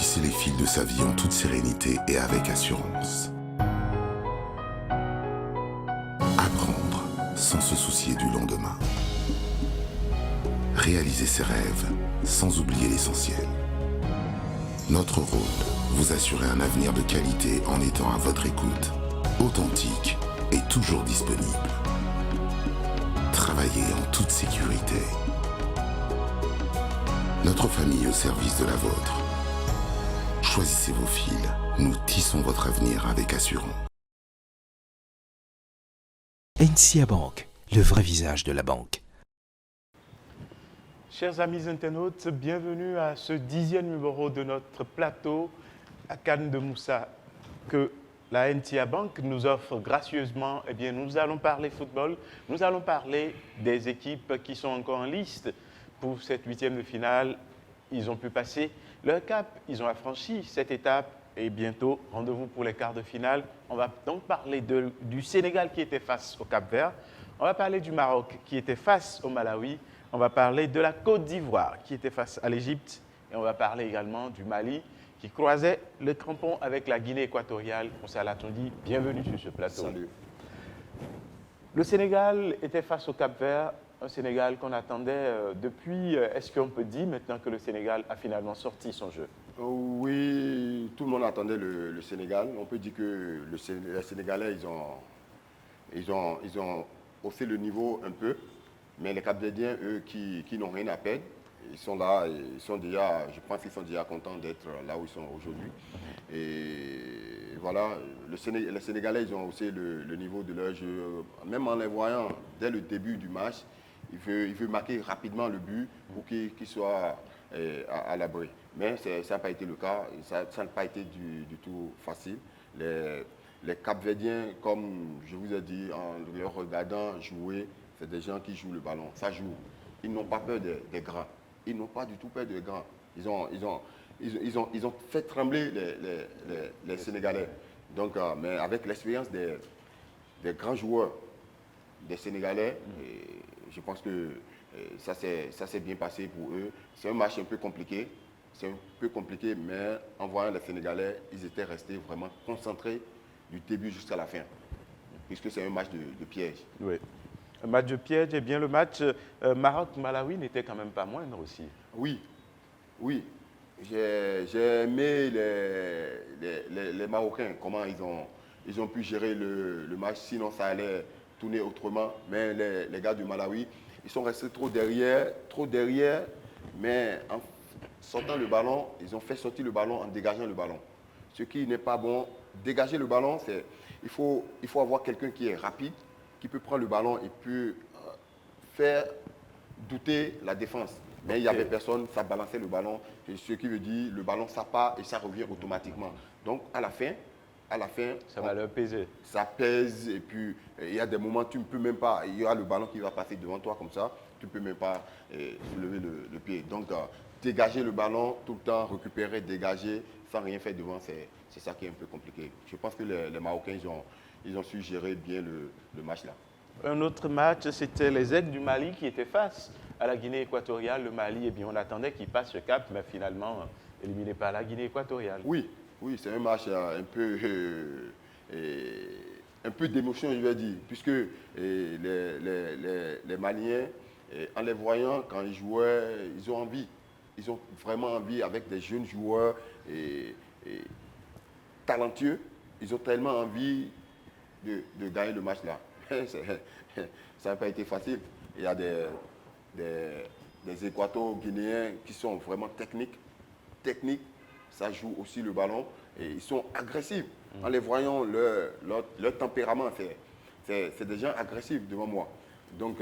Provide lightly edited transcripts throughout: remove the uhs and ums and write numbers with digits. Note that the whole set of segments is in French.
Tisser les fils de sa vie en toute sérénité et avec assurance. Apprendre sans se soucier du lendemain. Réaliser ses rêves sans oublier l'essentiel. Notre rôle, vous assurer un avenir de qualité en étant à votre écoute, authentique et toujours disponible. Travailler en toute sécurité. Notre famille au service de la vôtre. Choisissez vos fils, nous tissons votre avenir avec assurance. NCA Bank, le vrai visage de la banque. Chers amis internautes, bienvenue à ce 10e numéro de notre plateau à Cannes de Moussa que la NCA Bank nous offre gracieusement. Eh bien, nous allons parler football, nous allons parler des équipes qui sont encore en liste pour cette 8e de finale. Ils ont pu passer leur cap, ils ont affranchi cette étape et bientôt, rendez-vous pour les quarts de finale. On va donc parler du Sénégal qui était face au Cap-Vert, on va parler du Maroc qui était face au Malawi, on va parler de la Côte d'Ivoire qui était face à l'Égypte et on va parler également du Mali qui croisait le crampon avec la Guinée équatoriale. Moussa Latondi, bienvenue sur ce plateau. Salut. Le Sénégal était face au Cap-Vert, un Sénégal qu'on attendait depuis. Est-ce qu'on peut dire maintenant que le Sénégal a finalement sorti son jeu? Oui, tout le monde attendait le Sénégal. On peut dire que les Sénégalais, ils ont haussé le niveau un peu. Mais les Cap-Verdiens, eux, qui n'ont rien à perdre, ils sont là, ils sont déjà, je pense qu'ils sont déjà contents d'être là où ils sont aujourd'hui. Et voilà, les Sénégalais, ils ont haussé le niveau de leur jeu. Même en les voyant dès le début du match, il veut marquer rapidement le but pour qu'ils soient à l'abri. Mais ça n'a pas été le cas, ça n'a pas été du tout facile. Les Cap-Verdiens, comme je vous ai dit, en les regardant jouer, c'est des gens qui jouent le ballon, ça joue. Ils n'ont pas peur des grands. Ils n'ont pas du tout peur des grands. Ils ont fait trembler les Sénégalais. Donc, mais avec l'expérience des grands joueurs des Sénégalais, je pense que ça s'est bien passé pour eux. C'est un match un peu compliqué. C'est un peu compliqué, mais en voyant les Sénégalais, ils étaient restés vraiment concentrés du début jusqu'à la fin. Puisque c'est un match de piège. Oui. Un match de piège, et bien le match Maroc-Malawi n'était quand même pas moindre aussi. Oui, oui. J'ai aimé les Marocains, comment ils ont pu gérer le match, sinon ça allait tourner autrement. Mais les gars du Malawi, ils sont restés trop derrière, mais en sortant le ballon, ils ont fait sortir le ballon en dégageant le ballon. Ce qui n'est pas bon. Dégager le ballon, il faut avoir quelqu'un qui est rapide, qui peut prendre le ballon et peut faire douter la défense. Mais il n'y avait personne, ça balançait le ballon, et ce qui veut dire le ballon ça part et ça revient automatiquement. Donc à la fin, ça va leur peser. Ça pèse et puis il y a des moments tu ne peux même pas, il y a le ballon qui va passer devant toi comme ça, tu ne peux même pas soulever le pied. Donc dégager le ballon tout le temps, récupérer, dégager sans rien faire devant, c'est ça qui est un peu compliqué. Je pense que les Marocains, ils ont su gérer bien le match là. Un autre match, c'était les Aigles du Mali qui étaient face à la Guinée équatoriale. Le Mali, eh bien, on attendait qu'il passe ce cap, mais finalement éliminé par la Guinée équatoriale. Oui, c'est un match un peu d'émotion, je vais dire, puisque les Maliens, en les voyant, quand ils jouaient, ils ont envie. Ils ont vraiment envie, avec des jeunes joueurs talentueux, ils ont tellement envie de gagner le match là. Ça n'a pas été facile. Il y a des Équato-Guinéens qui sont vraiment techniques, ça joue aussi le ballon et ils sont agressifs. En les voyant, leur tempérament, c'est des gens agressifs devant moi. Donc,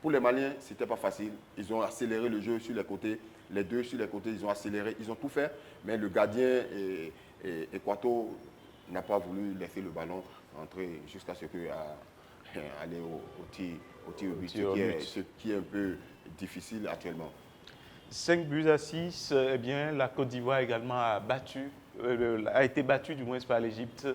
pour les Maliens, ce n'était pas facile. Ils ont accéléré le jeu sur les côtés. Les deux sur les côtés, ils ont accéléré, ils ont tout fait. Mais le gardien Équato n'a pas voulu laisser le ballon entrer jusqu'à ce que aller au tir au but, ce qui est un peu difficile actuellement. 5-6, eh bien, la Côte d'Ivoire également a été battue du moins par l'Égypte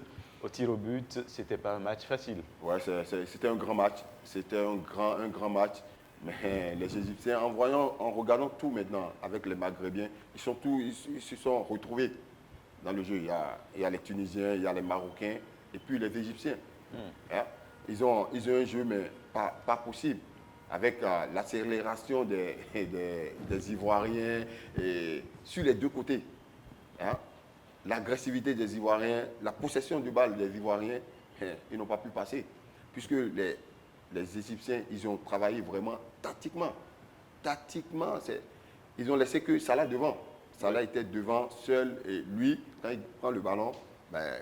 au tir au but. C'était pas un match facile. Ouais, c'était un grand match. C'était un grand match. Mais les Égyptiens, en regardant tout maintenant avec les Maghrébiens, ils se sont retrouvés dans le jeu. Il y a les Tunisiens, il y a les Marocains et puis les Égyptiens. Hein. Ils ont un jeu, mais pas possible. Avec l'accélération des Ivoiriens et sur les deux côtés. Hein. L'agressivité des Ivoiriens, la possession du bal des Ivoiriens, ils n'ont pas pu passer. Puisque les Égyptiens, ils ont travaillé vraiment tactiquement. Tactiquement, ils ont laissé que Salah devant. Salah était devant, seul, et lui, quand il prend le ballon,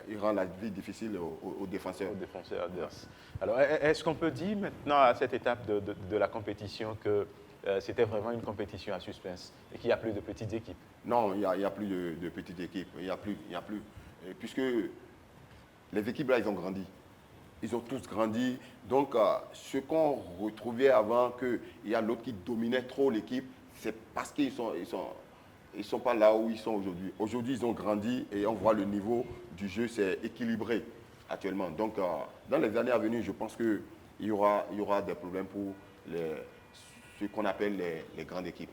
il rend la vie difficile aux défenseurs. Aux défenseurs adverses. Alors, est-ce qu'on peut dire maintenant, à cette étape de la compétition, que c'était vraiment une compétition à suspense et qu'il n'y a plus de petites équipes? Non, il n'y a plus de petites équipes. Il n'y a plus. Et puisque les équipes, là, ils ont grandi. Ils ont tous grandi. Donc, ce qu'on retrouvait avant, qu'il y a l'autre qui dominait trop l'équipe, c'est parce qu'ils sont pas là où ils sont aujourd'hui. Aujourd'hui, ils ont grandi et on voit le niveau du jeu, c'est équilibré actuellement. Donc, dans les années à venir, je pense qu'il y aura des problèmes pour ce qu'on appelle les grandes équipes.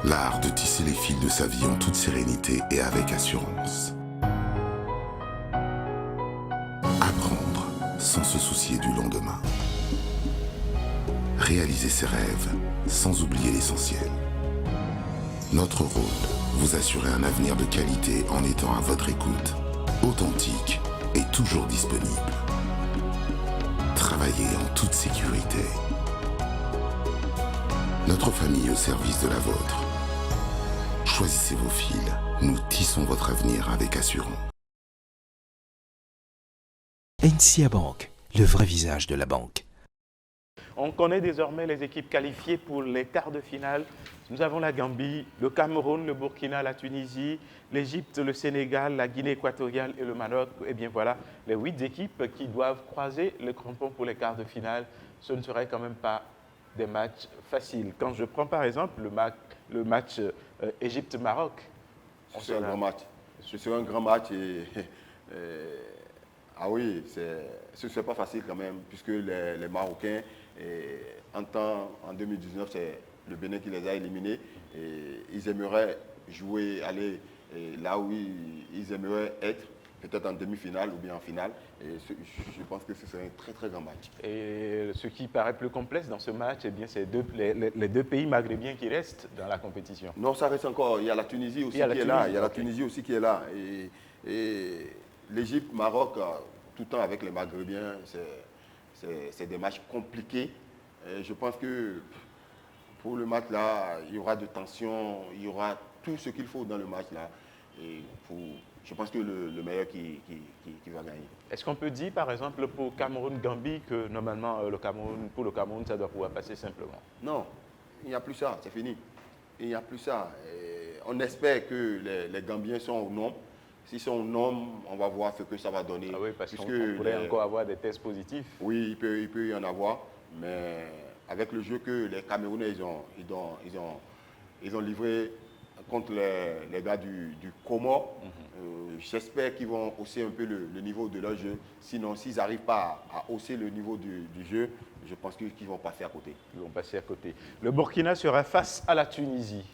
L'art de tisser les fils de sa vie en toute sérénité et avec assurance. Apprendre sans se soucier du lendemain. Réaliser ses rêves sans oublier l'essentiel. Notre rôle, vous assurer un avenir de qualité en étant à votre écoute, authentique et toujours disponible. Travailler en toute sécurité. Notre famille au service de la vôtre. Choisissez vos fils, nous tissons votre avenir avec assurance. NCA Bank, le vrai visage de la banque. On connaît désormais les équipes qualifiées pour les quarts de finale. Nous avons la Gambie, le Cameroun, le Burkina, la Tunisie, l'Égypte, le Sénégal, la Guinée équatoriale et le Maroc. Et bien voilà, les 8 équipes qui doivent croiser le crampon pour les quarts de finale. Ce ne serait quand même pas des matchs faciles. Quand je prends par exemple le match Égypte-Maroc. C'est un grand match. C'est un grand match ah oui, ce n'est pas facile quand même, puisque les Marocains, en 2019, c'est le Bénin qui les a éliminés. Et ils aimeraient jouer, aller là où ils aimeraient être, peut-être en demi-finale ou bien en finale. Et je pense que ce serait un très très grand match. Et ce qui paraît plus complexe dans ce match, eh bien, c'est les deux pays maghrébiens qui restent dans la compétition. Non, ça reste encore. Il y a la Tunisie aussi qui est là. Il y a la Tunisie aussi qui est là. Et l'Égypte, Maroc, tout le temps avec les Maghrébiens, c'est des matchs compliqués. Et je pense que pour le match là, il y aura de tension, il y aura tout ce qu'il faut dans le match là. Et je pense que le meilleur qui va gagner. Est-ce qu'on peut dire, par exemple, pour Cameroun-Gambie, que normalement, pour le Cameroun, ça doit pouvoir passer simplement? Non, il n'y a plus ça, c'est fini. Il n'y a plus ça. Et on espère que les Gambiens sont au nombre. S'ils sont au nombre, on va voir ce que ça va donner. Ah oui, parce qu'on pourrait encore avoir des tests positifs. Oui, il peut y en avoir. Mais avec le jeu que les Camerounais ils ont livré contre les gars du Comore, j'espère qu'ils vont hausser un peu le niveau de leur jeu. Sinon, s'ils n'arrivent pas à hausser le niveau du jeu, je pense qu'ils vont passer à côté. Ils vont passer à côté. Le Burkina sera face à la Tunisie.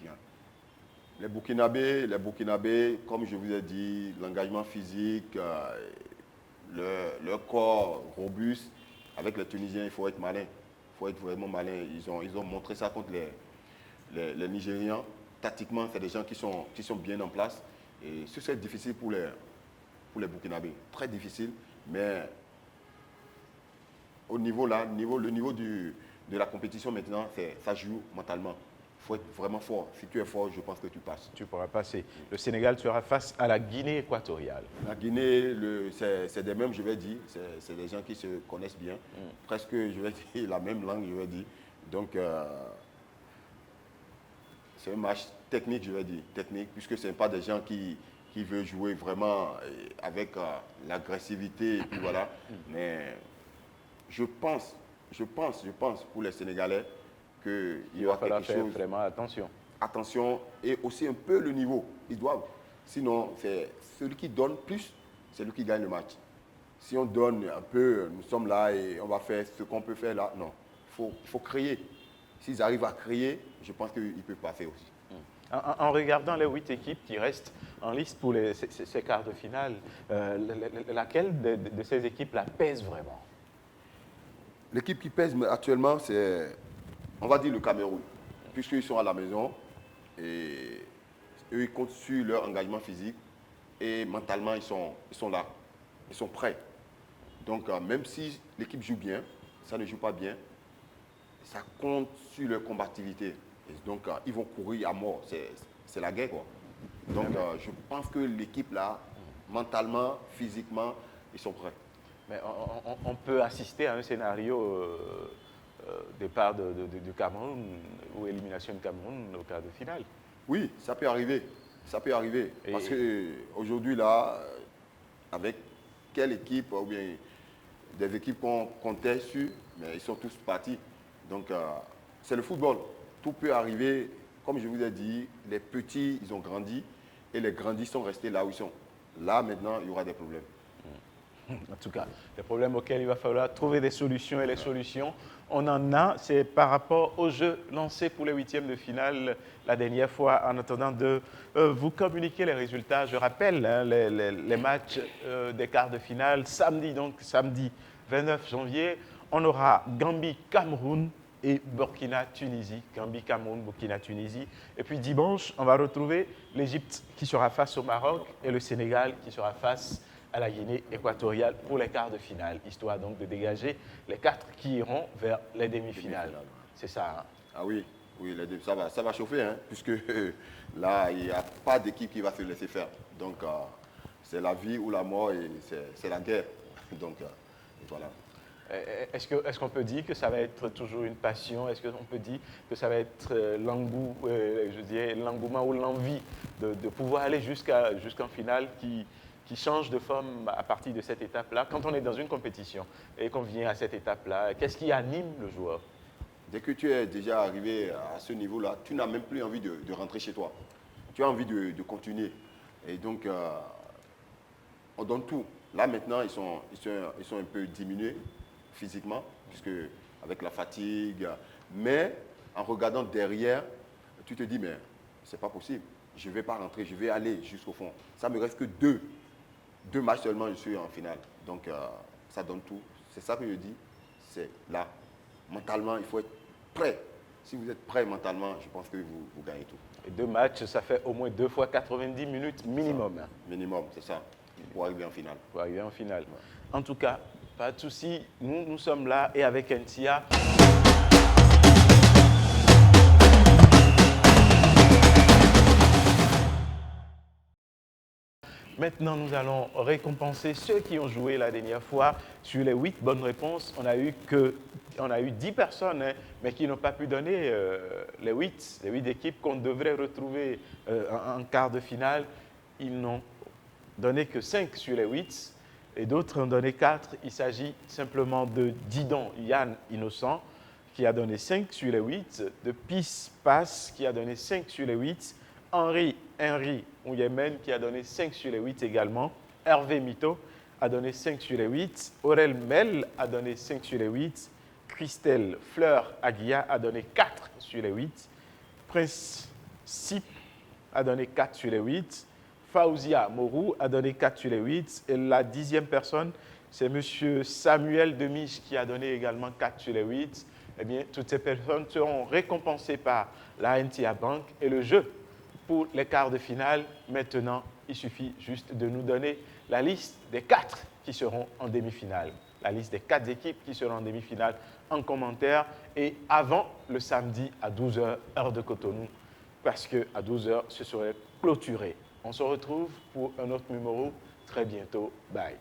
Les Burkinabés, comme je vous ai dit, l'engagement physique, leur corps robuste. Avec les Tunisiens, il faut être malin. Il faut être vraiment malin. Ils ont montré ça contre les Nigérians. Tactiquement, c'est des gens qui sont bien en place. Et ce serait difficile pour les Burkinabés. Très difficile. Mais au niveau là, le niveau de la compétition maintenant, ça joue mentalement. Il faut être vraiment fort. Si tu es fort, je pense que tu passes. Tu pourras passer. Le Sénégal sera face à la Guinée équatoriale. La Guinée, c'est des mêmes, je vais dire. C'est des gens qui se connaissent bien. Presque, je vais dire, la même langue, je vais dire. Donc, c'est un match technique, je vais dire. Technique, puisque ce n'est pas des gens qui veulent jouer vraiment avec l'agressivité. Et puis voilà. Mais je pense, pour les Sénégalais, qu'il y aura quelque chose. Faire vraiment attention. Attention et aussi un peu le niveau. Ils doivent. Sinon, c'est celui qui donne plus, c'est lui qui gagne le match. Si on donne un peu, nous sommes là et on va faire ce qu'on peut faire là, non. Il faut créer. S'ils arrivent à créer, je pense qu'ils peuvent passer aussi. En regardant les 8 équipes qui restent en liste pour ces quarts de finale, laquelle de ces équipes la pèse vraiment? L'équipe qui pèse actuellement, c'est, on va dire, le Cameroun, puisqu'ils sont à la maison et eux, ils comptent sur leur engagement physique et mentalement, ils sont là, ils sont prêts. Donc, même si l'équipe joue bien, ça ne joue pas bien, ça compte sur leur combativité. Et donc, ils vont courir à mort. C'est la guerre, quoi. Donc, je pense que l'équipe, là, mentalement, physiquement, ils sont prêts. Mais on peut assister à un scénario départ du Cameroun ou élimination du Cameroun au quart de finale. Oui, ça peut arriver. Ça peut arriver. Et parce qu'aujourd'hui, là, avec quelle équipe, ou bien des équipes qu'on comptait sur, mais ils sont tous partis. Donc, c'est le football. Tout peut arriver. Comme je vous ai dit, les petits, ils ont grandi et les grandis sont restés là où ils sont. Là, maintenant, il y aura des problèmes. En tout cas, des problèmes auxquels il va falloir trouver des solutions. Et les solutions, on en a, c'est par rapport au jeu lancé pour les huitièmes de finale la dernière fois. En attendant de vous communiquer les résultats, je rappelle hein, les matchs des quarts de finale. Samedi 29 janvier, on aura Gambie-Cameroun et Burkina-Tunisie. Gambie-Cameroun, Burkina-Tunisie. Et puis dimanche, on va retrouver l'Égypte qui sera face au Maroc et le Sénégal qui sera face à la Guinée équatoriale pour les quarts de finale, histoire donc de dégager les 4 qui iront vers les demi-finales. C'est ça. Hein? Ah oui, oui, ça va chauffer, hein, puisque là, il n'y a pas d'équipe qui va se laisser faire. Donc, c'est la vie ou la mort et c'est la guerre. Donc, voilà. Est-ce qu'on peut dire que ça va être toujours une passion? Est-ce qu'on peut dire que ça va être l'engouement ou l'envie de pouvoir aller jusqu'en finale qui change de forme à partir de cette étape-là? Quand on est dans une compétition et qu'on vient à cette étape-là, qu'est-ce qui anime le joueur? Dès que tu es déjà arrivé à ce niveau-là, tu n'as même plus envie de rentrer chez toi. Tu as envie de continuer. Et donc, on donne tout. Là, maintenant, ils sont un peu diminués physiquement, puisque avec la fatigue. Mais en regardant derrière, tu te dis, mais c'est pas possible. Je ne vais pas rentrer, je vais aller jusqu'au fond. Ça me reste que deux matchs seulement, je suis en finale. Donc, ça donne tout. C'est ça que je dis, c'est là. Mentalement, il faut être prêt. Si vous êtes prêt mentalement, je pense que vous gagnez tout. Et 2 matchs, ça fait au moins 2 fois 90 minutes minimum. Hein. Minimum, c'est ça, pour arriver en finale. Pour arriver en finale. Ouais. En tout cas, pas de souci, nous sommes là et avec NTIA. Maintenant, nous allons récompenser ceux qui ont joué la dernière fois. Sur les 8 bonnes réponses, on a eu 10 personnes, hein, mais qui n'ont pas pu donner les 8 équipes qu'on devrait retrouver en quart de finale. Ils n'ont donné que 5 sur les 8 et d'autres ont donné 4. Il s'agit simplement de Didon Yann Innocent qui a donné 5 sur les 8, de Pis Pass qui a donné 5 sur les 8, Henry Ouyemen qui a donné 5 sur les 8 également. Hervé Mito a donné 5 sur les 8. Aurel Mel a donné 5 sur les 8. Christelle Fleur Aguilla a donné 4 sur les 8. Prince Sip a donné 4 sur les 8. Faouzia Morou a donné 4 sur les 8. Et la 10e personne, c'est M. Samuel Demige qui a donné également 4 sur les 8. Eh bien, toutes ces personnes seront récompensées par la NTIA Bank et le jeu. Pour les quarts de finale, maintenant, il suffit juste de nous donner la liste des 4 qui seront en demi-finale. La liste des 4 équipes qui seront en demi-finale en commentaire et avant le samedi à 12h, heure de Cotonou, parce qu'à 12h, ce serait clôturé. On se retrouve pour un autre numéro très bientôt. Bye.